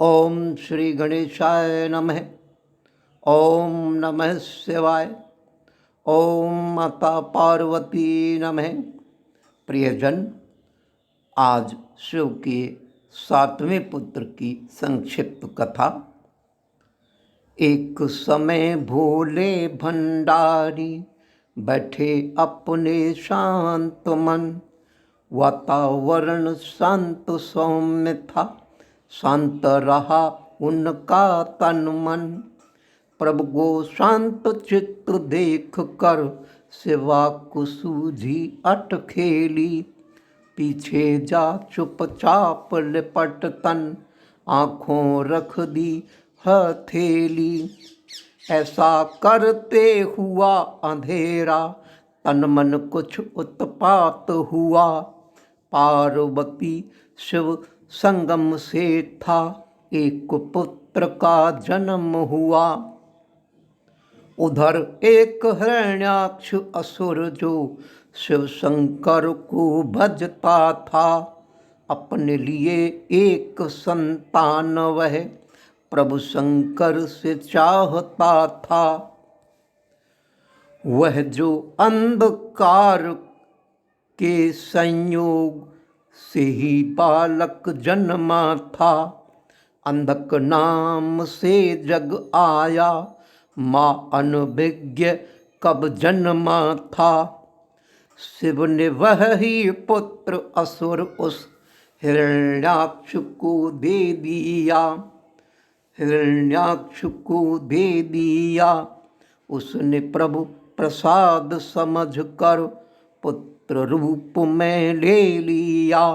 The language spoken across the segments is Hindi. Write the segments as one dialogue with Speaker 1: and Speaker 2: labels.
Speaker 1: ओम श्री गणेशाय नमः। ओम नमः शिवाय। ओम माता पार्वती नमः। प्रियजन, आज शिव के 7वें पुत्र की संक्षिप्त कथा। एक समय भोले भंडारी बैठे अपने शांत मन। वातावरण शांत सौम्य था, शांत रहा उनका तन मन। प्रभु को शांत चित्त देख कर सिवा कुसूझी अट खेली। पीछे जा चुपचाप लिपट तन, आँखों रख दी हथेली। ऐसा करते हुआ अंधेरा, तन मन कुछ उत्पात हुआ। पार्वती शिव संगम से था, एक पुत्र का जन्म हुआ। उधर एक हिरण्याक्ष असुर जो शिव शंकर को भजता था। अपने लिए एक संतान वह प्रभु शंकर से चाहता था। वह जो अंधकार के संयोग से ही बालक जन्मा था। अंधक नाम से जग आया, माँ अनभिज्ञ कब जन्मा था। शिव ने वह ही पुत्र असुर उस हिरण्याक्ष को दे दिया। हिरण्याक्ष को दे दिया। उसने प्रभु प्रसाद समझ कर पुत्र रूप में ले लिया।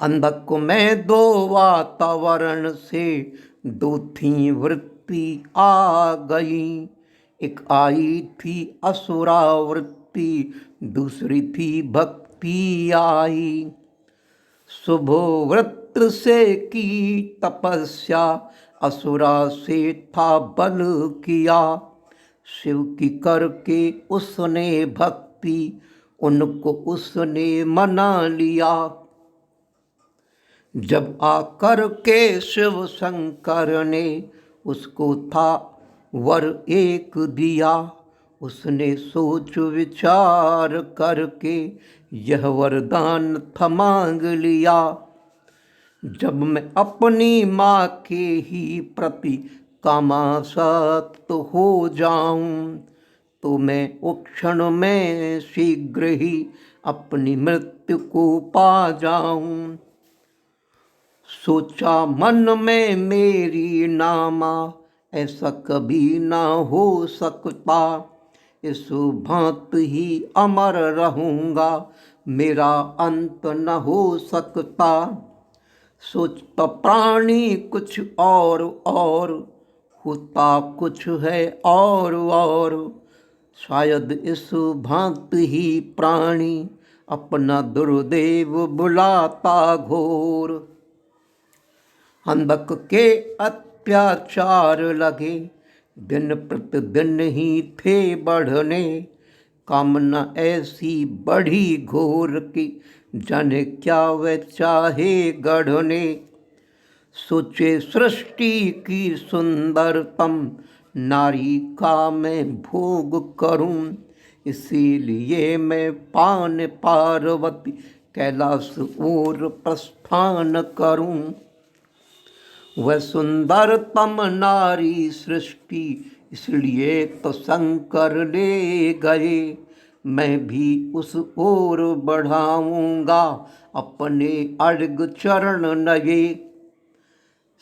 Speaker 1: अंधक में दो वातावरण से दो थी वृत्ति आ गई। एक आई थी असुरावृत्ति, दूसरी थी भक्ति आई। शुभ वृत्त से की तपस्या, असुरा से था बल किया। शिव की करके उसने भक्ति, उनको उसने मना लिया। जब आकर के शिव शंकर ने उसको था वर एक दिया। उसने सोच विचार करके यह वरदान था मांग लिया। जब मैं अपनी माँ के ही प्रति कामासक्त हो जाऊं, तो मैं उस क्षण में शीघ्र ही अपनी मृत्यु को पा जाऊं। सोचा मन में मेरी नामा, ऐसा कभी ना हो सकता। इस भांत ही अमर रहूंगा, मेरा अंत न हो सकता। सोचता प्राणी कुछ और होता कुछ है और। शायद इस भांत ही प्राणी अपना दुर्देव बुलाता घोर। अंधक के अत्याचार लगे, दिन प्रतिदिन ही थे बढ़ने। कामना ऐसी बढ़ी घोर की, जाने क्या वह चाहे गढ़ने। सोचे सृष्टि की सुंदरतम नारी का मैं भोग करूं। इसीलिए मैं पान पार्वती कैलाश ओर प्रस्थान करूं। वह सुंदरतम नारी सृष्टि, इसलिए तो शंकर ले गए। मैं भी उस ओर बढ़ाऊंगा अपने अड़ग चरण नए।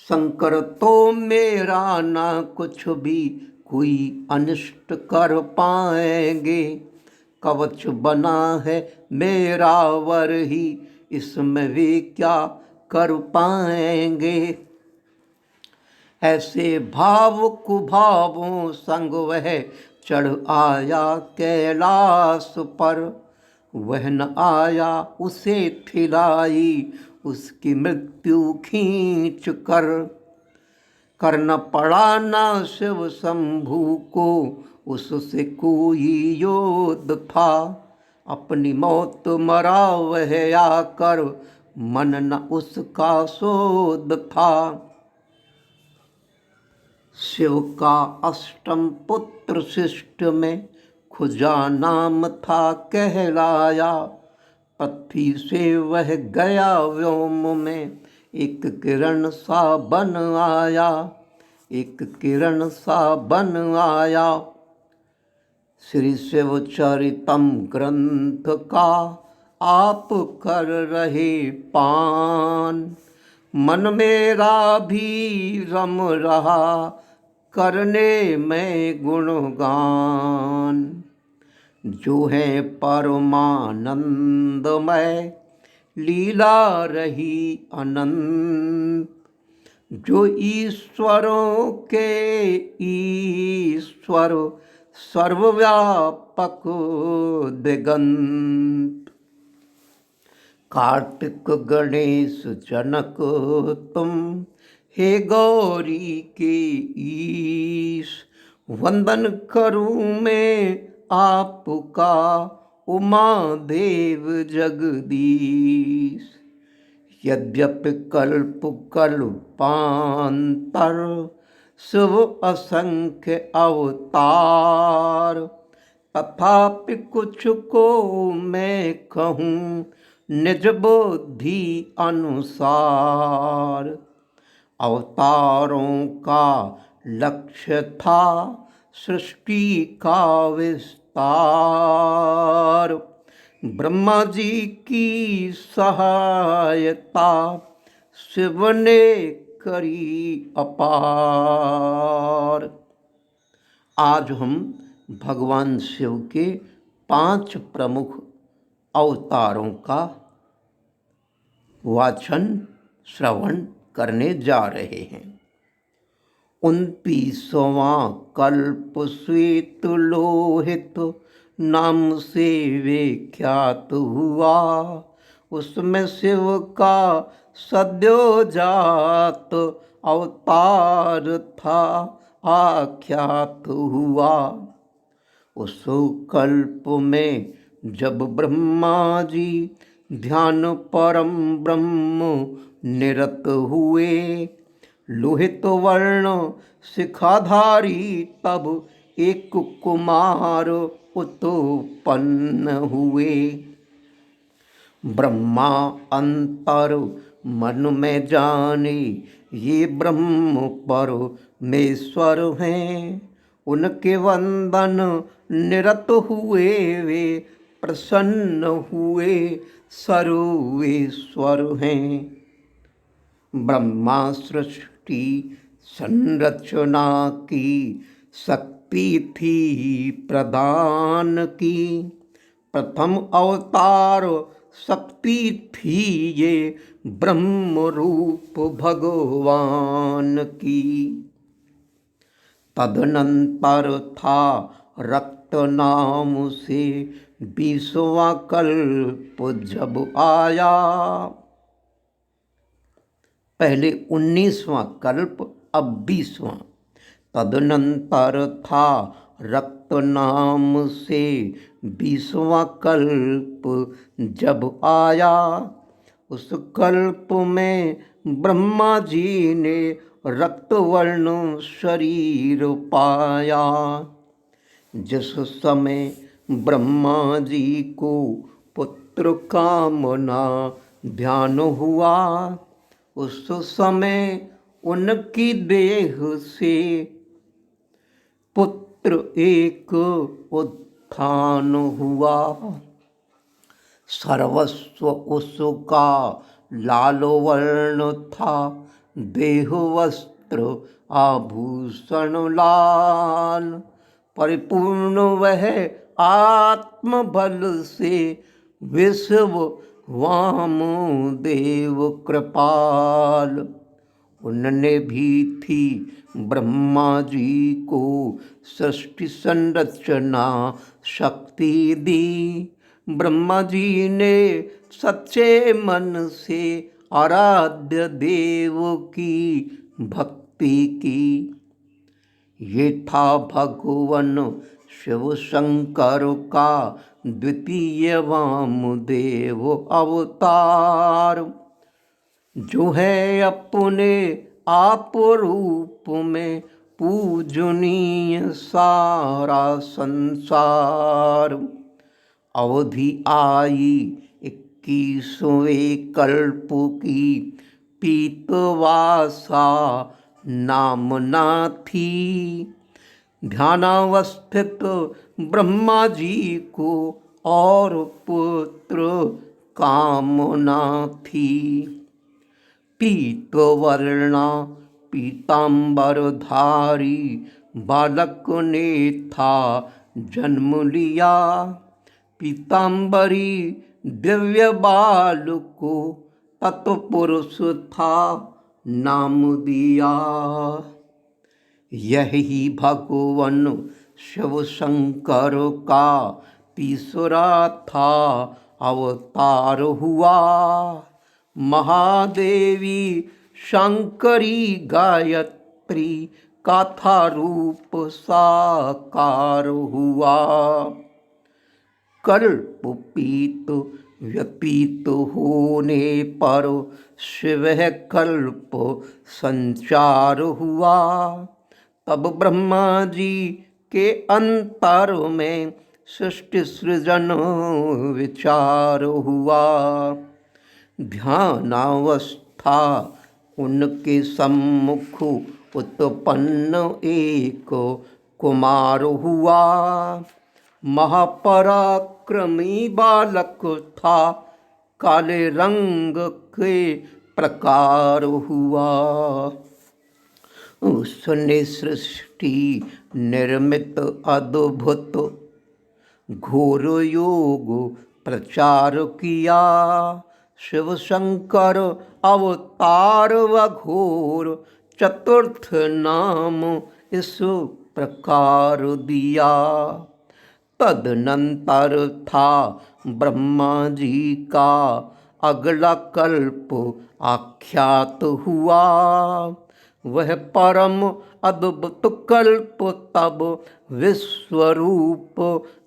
Speaker 1: शंकर तो मेरा ना कुछ भी कोई अनिष्ट कर पाएंगे। कवच बना है मेरा वर ही, इसमें वे क्या कर पाएंगे। ऐसे भाव कुभावों संग वह चढ़ आया कैलाश पर। वह न आया उसे खिलाई, उसकी मृत्यु खींच कर। करना पड़ा ना शिव शंभू को उससे कोई योद्ध था। अपनी मौत मरा वह आकर मन न उसका शोध था। शिव का अष्टम पुत्र शिष्ट में खुजा नाम था कहलाया। पृथ्वी से वह गया व्योम में, एक किरण सा बन आया, एक किरण सा बन आया। श्री शिव चरितम ग्रंथ का आप कर रहे पान, मन मेरा भी रम रहा करने में गुणगान। जो है परमानंदमय लीला रही अनंत, जो ईश्वरों के ईश्वर सर्वव्यापक दिगंत। कार्तिक गणेश जनक तुम हे गौरी के ईश, वंदन करूं मैं आपका उमा देव जगदीश। यद्यपि कल्प कल्पांतर शिव असंख्य अवतार, तथापि कुछ को मैं कहूँ निज बुद्धि अनुसार। अवतारों का लक्ष्य था सृष्टि का विस्तार, ब्रह्मा जी की सहायता शिव ने करी अपार। आज हम भगवान शिव के 5 प्रमुख अवतारों का वाचन श्रवण करने जा रहे हैं। 29वां कल्प श्वेत लोहित नाम से विख्यात हुआ, उसमें शिव का सद्योजात अवतार था आख्यात हुआ। उस कल्प में जब ब्रह्मा जी ध्यान परम ब्रह्म निरत हुए, लोहित वर्ण शिखाधारी तब एक कुमार उत्पन्न हुए। ब्रह्मा अंतर मन में जाने ये ब्रह्म परमेश्वर हैं, उनके वंदन निरत हुए वे प्रसन्न हुए सर्वेश्वर हैं। ब्रह्मा सृष्टि संरचना की शक्ति थी प्रदान की, प्रथम अवतार शक्ति थी ये ब्रह्म रूप भगवान की। तदनंतर था रक्त नाम से 20वां कल्प जब आया। पहले 19वां कल्प अब 20वां। तदनंतर था रक्त नाम से 20वां कल्प जब आया। उस कल्प में ब्रह्मा जी ने रक्त वर्ण शरीर पाया। जिस समय ब्रह्मा जी को पुत्र कामना ध्यान हुआ, उस समय उनकी देह से पुत्र एक उत्थान हुआ। सर्वस्व उसका लाल वर्ण था, देह वस्त्र आभूषण लाल। परिपूर्ण वह आत्म बल से विश्व वामदेव कृपाल। उनने भी थी ब्रह्मा जी को सृष्टि संरचना शक्ति दी। ब्रह्मा जी ने सच्चे मन से आराध्य देव की भक्ति की। ये था भगवान शिव शंकर का द्वितीय वामदेव अवतार। जो है अपने आप रूप में पूजनीय सारा संसार। अवधि आई 21वें कल्प की, पीतवासा नाम ना थी। ध्यानावस्थित ब्रह्मा जी को और पुत्र कामना थी। पीतवर्णा पीतांबरधारी बालक ने था जन्म लिया। पीतांबरी दिव्य बाल को तत्पुरुष था नाम दिया। यही भगवान शिव शंकर का तीसरा था अवतार हुआ। महादेवी शंकरी गायत्री का था रूप साकार हुआ। कल्प पीत व्यतीत होने पर शिव कल्प संचार हुआ। तब ब्रह्मा जी के अंतर में सृष्टि सृजन विचार हुआ। ध्यानावस्था उनके सम्मुख उत्पन्न एक कुमार हुआ। महापराक्रमी बालक था, काले रंग के प्रकार हुआ। उसने सृष्टि निर्मित अद्भुत घोर योग प्रचार किया। शिव शंकर अवतार व घोर चतुर्थ नाम इस प्रकार दिया। तदनंतर था ब्रह्मा जी का अगला कल्प आख्यात हुआ। वह परम अद्भुत कल्प तब विश्वरूप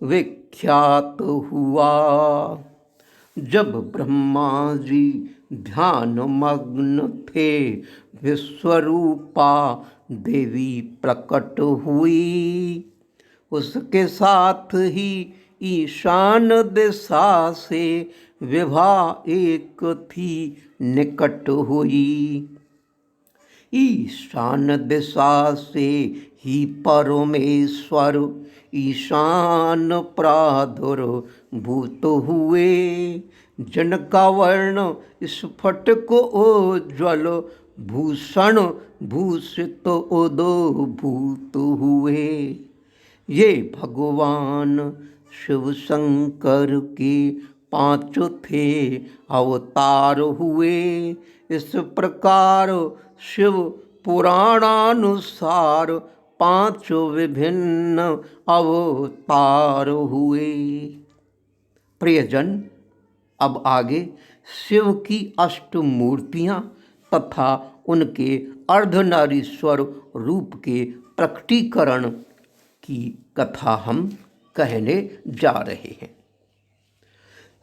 Speaker 1: विख्यात हुआ। जब ब्रह्मा जी ध्यान मग्न थे, विश्वरूपा देवी प्रकट हुई। उसके साथ ही ईशान दिशा से विभा एक थी निकट हुई। ईशान दिशा से ही परमेश्वर ईशान प्रादुर्भूत हुए। जिनका वर्ण स्फटिक उज्ज्वल भूषण भूषित उद्भूत हुए। ये भगवान शिव शंकर के 5 थे अवतार हुए। इस प्रकार शिव पुराणानुसार 5 विभिन्न अवतार हुए। प्रियजन, अब आगे शिव की अष्टमूर्तियाँ तथा उनके अर्धनारीश्वर रूप के प्रकटीकरण की कथा हम कहने जा रहे हैं।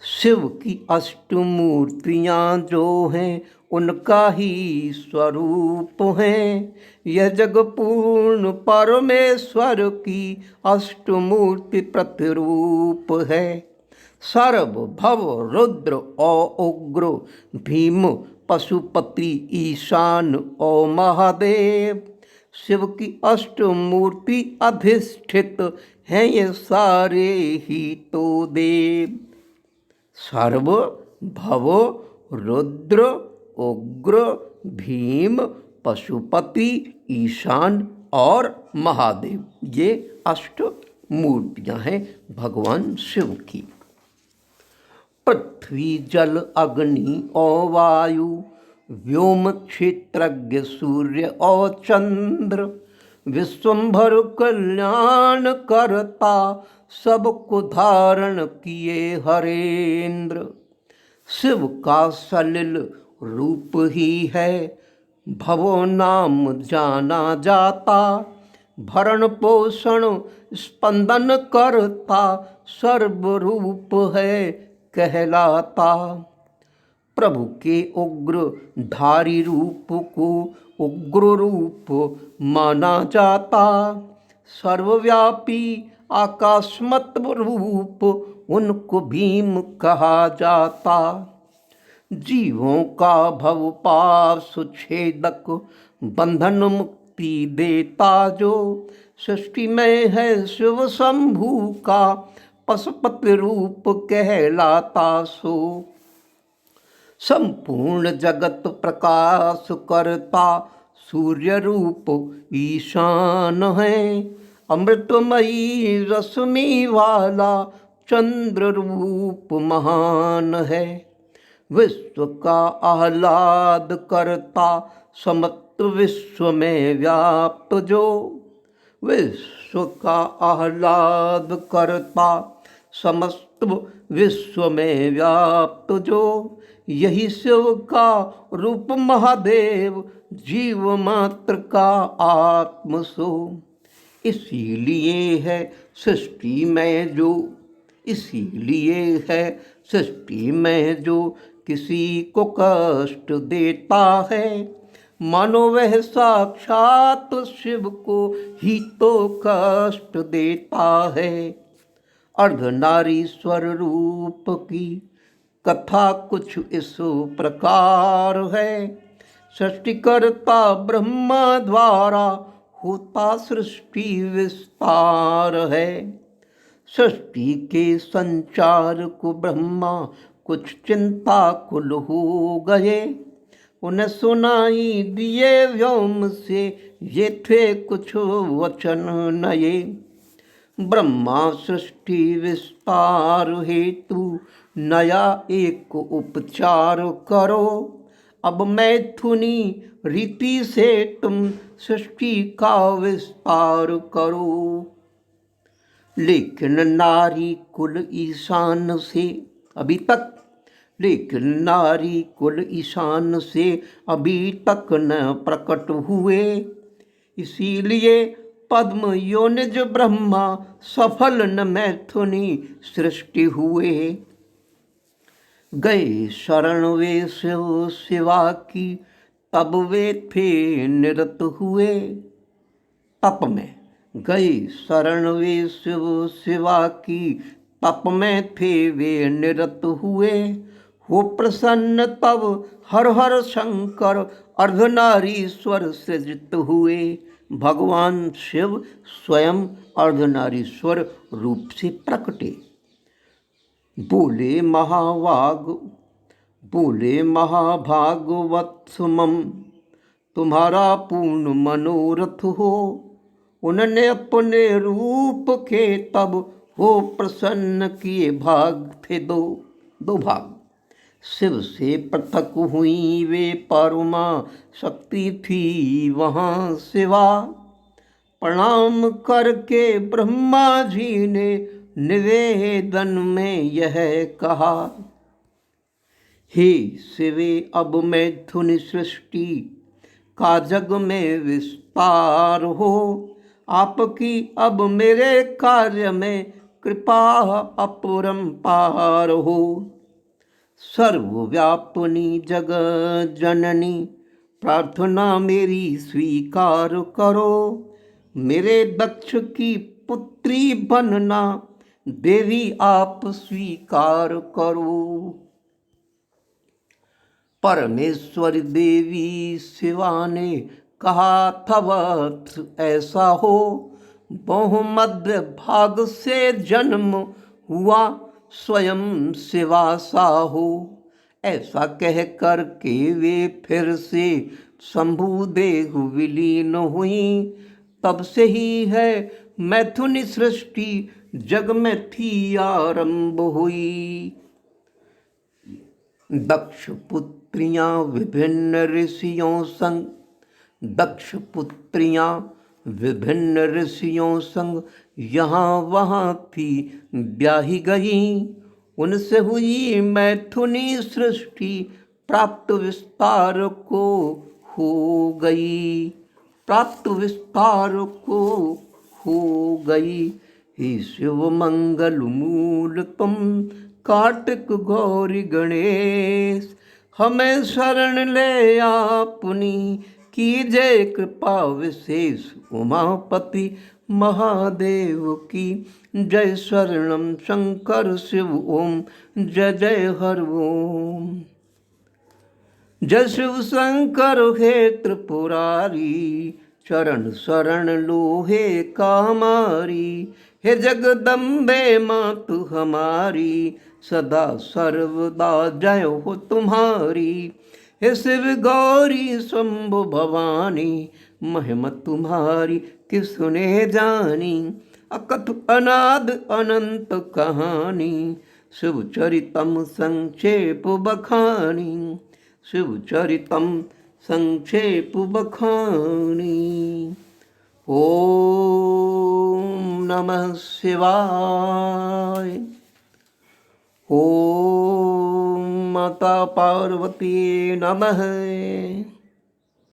Speaker 1: शिव की अष्टमूर्तियाँ जो हैं उनका ही स्वरूप है। यह जग पूर्ण परमेश्वर की अष्टमूर्ति प्रतिरूप है। सर्वभव रुद्र और उग्र, भीम पशुपति ईशान और महादेव, शिव की अष्टमूर्ति अधिष्ठित हैं ये सारे ही तो देव। सर्व भव रुद्र उग्र भीम पशुपति ईशान और महादेव, ये अष्ट मूर्तियाँ हैं भगवान शिव की। पृथ्वी जल अग्नि और वायु, व्योम क्षेत्रज्ञ सूर्य और चंद्र, विश्वंभर कल्याण करता, सबको धारण किए हरेंद्र। शिव का सलिल रूप ही है, भवो नाम जाना जाता। भरण पोषण स्पंदन करता, सर्वरूप है कहलाता। प्रभु के उग्र धारी रूप को उग्र रूप माना जाता। सर्वव्यापी आकाशमत रूप उनको भीम कहा जाता। जीवों का भव पाश छेदक बंधन मुक्ति देता जो, सृष्टि में है शिव शंभु का पशुपति रूप कहलाता सो। संपूर्ण जगत प्रकाश करता सूर्य रूप ईशान है। अमृतमयी रश्मि वाला चंद्र रूप महान है। विश्व का आह्लाद करता समस्त विश्व में व्याप्त जो, विश्व का आह्लाद करता समस्त विश्व में व्याप्त जो, यही शिव का रूप महादेव जीव मात्र का आत्म सो। इसीलिए है सृष्टि में जो, इसीलिए है सृष्टि में जो किसी को कष्ट देता है, मानो वह साक्षात शिव को ही तो कष्ट देता है। अर्धनारीश्वर रूप की कथा कुछ इस प्रकार है। सृष्टिकर्ता ब्रह्मा द्वारा होता सृष्टि विस्तार है। सृष्टि के संचार को ब्रह्मा कुछ चिंता कुल हो गए। उन्हें सुनाई दिए व्योम से ये थे कुछ वचन नए। ब्रह्मा सृष्टि विस्तार हेतु नया एक उपचार करो। अब मैथुनी रीति से तुम सृष्टि का विस्तार करो। लेकिन नारी कुल ईशान से अभी तक, लेकिन नारी कुल ईशान से अभी तक न प्रकट हुए। इसीलिए पद्म योनिज ब्रह्मा सफल न मैथुनी सृष्टि हुए। गए शरण वे शिव शिवा की, तब वे थे निरत हुए। तप में गए शरण वे शिव शिवा की, तप में थे वे निरत हुए। हो प्रसन्न तब हर हर शंकर अर्धनारीश्वर सृजित हुए। भगवान शिव स्वयं अर्धनारीश्वर रूप से प्रकटे। बोले महाभागवत सुमम, तुम्हारा पूर्ण मनोरथ हो। उन्होंने अपने रूप के तब हो प्रसन्न किए भाग थे दो भाग। शिव से पृथक हुई वे परमा शक्ति थी वहाँ शिवा। प्रणाम करके ब्रह्मा जी ने निवेदन में यह कहा, हे शिवे अब मैथुन सृष्टि का जग में विस्तार हो। आपकी अब मेरे कार्य में कृपा अपरंपार हो। सर्वव्यापिनी जगत जननी प्रार्थना मेरी स्वीकार करो। मेरे दक्ष की पुत्री बनना देवी आप स्वीकार करो। परमेश्वर देवी शिवा ने कहा था वत्स ऐसा हो। बहुमध्य भाग से जन्म हुआ स्वयं शिवा सा हो। ऐसा कह कर के वे फिर से शंभु देह विलीन हुई। तब से ही है मैथुनी सृष्टि जग में थी आरंभ हुई। दक्ष पुत्रियां विभिन्न ऋषियों संग, दक्ष पुत्रियां विभिन्न ऋषियों संग यहाँ वहाँ थी ब्याही गई। उनसे हुई मैथुनी सृष्टि प्राप्त विस्तार को हो गई, प्राप्त विस्तार को हो गई। हे शिव मंगल मूल तुम कार्तिक गौरी गणेश, हमें शरण ले आपनी, कीजय कृपा विशेष उमापति महादेव की जय। शरणम शंकर शिव ओम जय जय हर ओम। जय शिव शंकर हे त्रिपुरारी, चरण शरण लोहे कामारी। हे जगदम्बे मातु हमारी, सदा सर्वदा जय हो तुम्हारी। हे शिव गौरी शंभु भवानी, महिमा तुम्हारी किसने जानी। अकथ अनाद अनंत कहानी, शिव चरितम संक्षेप बखानी। शिव चरितम संक्षेप बखानी। ओम नमः शिवाय। ओम माता पार्वती नमः।